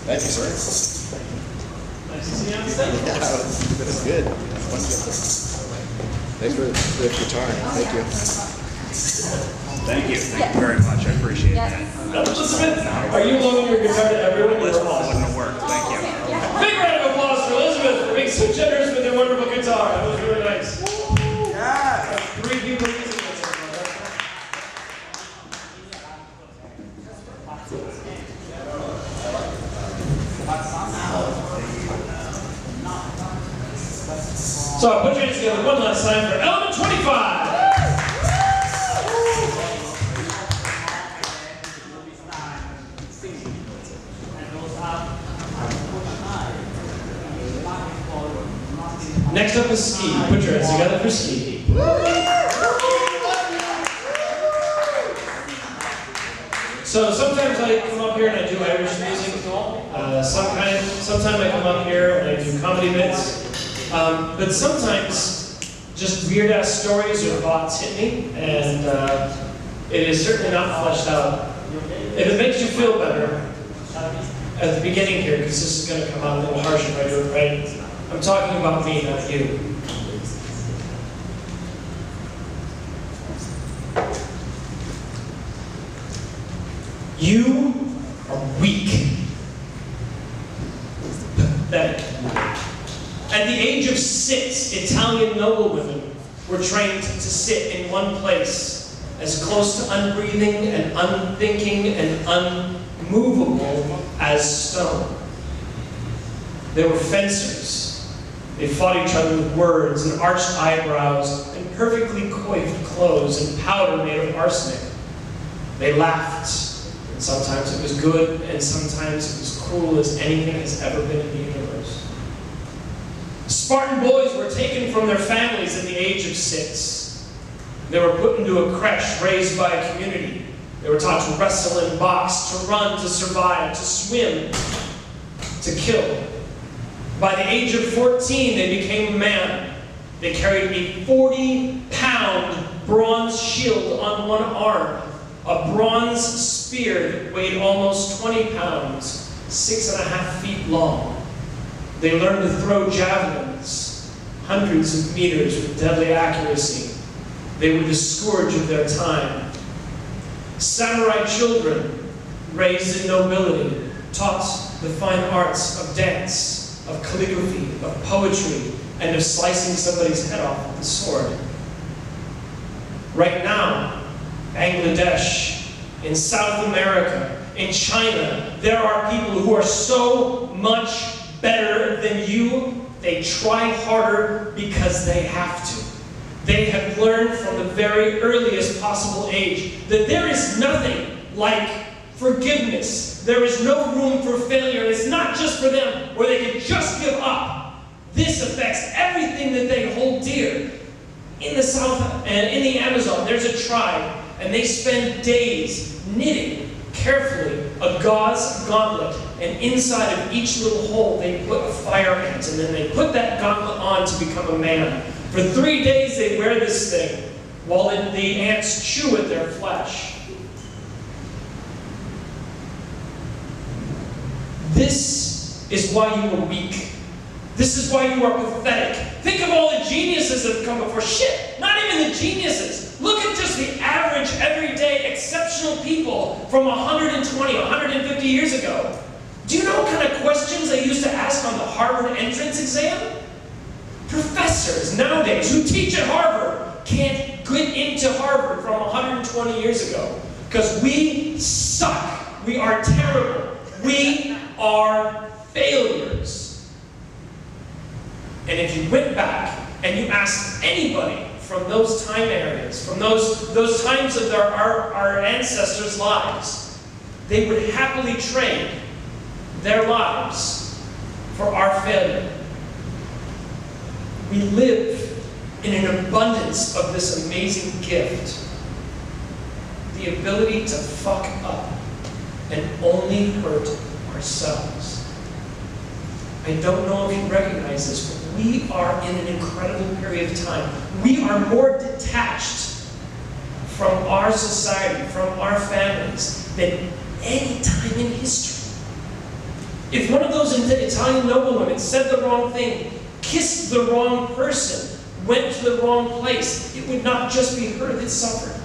Thank you, sir. Nice to see you on stage. Yeah, that's good. Thanks for the guitar. Thank you. Thank you. Thank you very much. I appreciate that. Elizabeth, are you loaning your guitar to everyone? This ball wouldn't have worked. Thank you. Big round of applause for Elizabeth for being so generous with your wonderful guitar. That was really nice. Yeah. 3 people using it. So put your hands together one last time for Element 25. Next up is Ski. Put your hands together for Ski. So sometimes I come up here and I do Irish music. Sometimes I come up here and I do comedy bits. But sometimes just weird ass stories or thoughts hit me, and it is certainly not fleshed out. If it makes you feel better at the beginning here, because this is going to come out a little harsh if I do it right, I'm talking about me, not you. You are weak. Pathetic. At the age of 6, Italian noblewomen were trained to sit in one place, as close to unbreathing and unthinking and unmovable as stone. They were fencers. They fought each other with words and arched eyebrows and perfectly coiffed clothes and powder made of arsenic. They laughed, and sometimes it was good, and sometimes it was cruel as anything has ever been in the universe. Spartan boys were taken from their families at the age of 6. They were put into a creche raised by a community. They were taught to wrestle and box, to run, to survive, to swim, to kill. By the age of 14, they became a man. They carried a 40-pound bronze shield on one arm, a bronze spear that weighed almost 20 pounds, 6.5 feet long. They learned to throw javelins, hundreds of meters with deadly accuracy. They were the scourge of their time. Samurai children, raised in nobility, taught the fine arts of dance, of calligraphy, of poetry, and of slicing somebody's head off with a sword. Right now, Bangladesh, in South America, in China, there are people who are so much better than you, they try harder because they have to. They have learned from the very earliest possible age that there is nothing like forgiveness. There is no room for failure. And it's not just for them where they can just give up. This affects everything that they hold dear. In the South and in the Amazon, there's a tribe, and they spend days knitting carefully a gauze gauntlet, and inside of each little hole they put a fire ant, and then they put that gauntlet on to become a man. For 3 days they wear this thing while the ants chew at their flesh. This is why you are weak. This is why you are pathetic. Think of all the geniuses that have come before. Shit, not even the geniuses. Look at just the average, everyday, exceptional people from 120, 150 years ago. Do you know what kind of questions they used to ask on the Harvard entrance exam? Professors nowadays who teach at Harvard can't get into Harvard from 120 years ago because we suck. We are terrible. We are failures. And if you went back and you asked anybody from those time areas, from those times of our ancestors' lives, they would happily trade their lives for our failure. We live in an abundance of this amazing gift, the ability to fuck up and only hurt ourselves. I don't know if you recognize this, but we are in an incredible period of time. We are more detached from our society, from our families, than any time in history. If one of those Italian noblewomen said the wrong thing, kissed the wrong person, went to the wrong place, it would not just be her that suffered.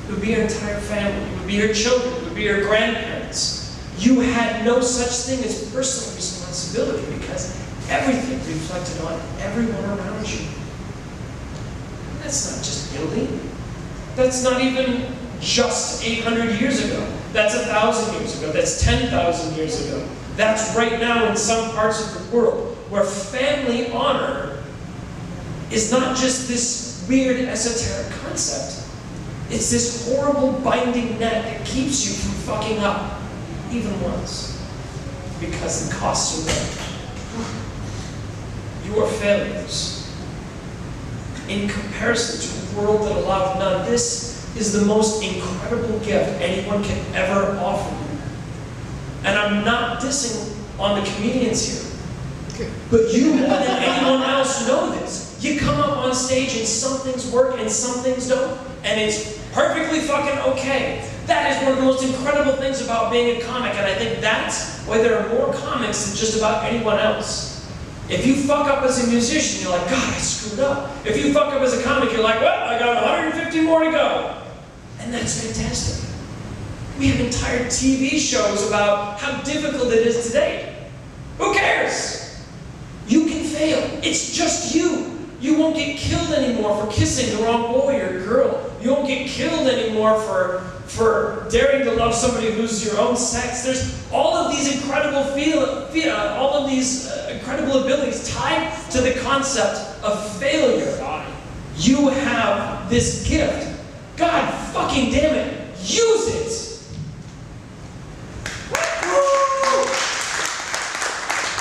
It would be her entire family. It would be her children. It would be her grandparents. You had no such thing as personal responsibility because everything reflected on everyone around you. That's not just Italy. That's not even just 800 years ago. That's 1,000 years ago. That's 10,000 years ago. That's right now in some parts of the world where family honor is not just this weird esoteric concept. It's this horrible binding net that keeps you from fucking up even once because the costs are there. You are failures in comparison to a world that allowed none. This is the most incredible gift anyone can ever offer you. And I'm not dissing on the comedians here. But you more than anyone else know this. You come up on stage and some things work and some things don't. And it's perfectly fucking okay. That is one of the most incredible things about being a comic. And I think that's why there are more comics than just about anyone else. If you fuck up as a musician, you're like, God, I screwed up. If you fuck up as a comic, you're like, well, I got 150 more to go. And that's fantastic. We have entire TV shows about how difficult it is today. Who cares? You can fail. It's just you. You won't get killed anymore for kissing the wrong boy or girl. You won't get killed anymore for daring to love somebody who's your own sex. There's all of these incredible incredible abilities tied to the concept of failure. You have this gift. God fucking damn it. Use it.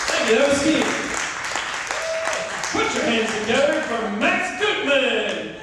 Thank you. That was Steve. Put your hands together for Max Goodman.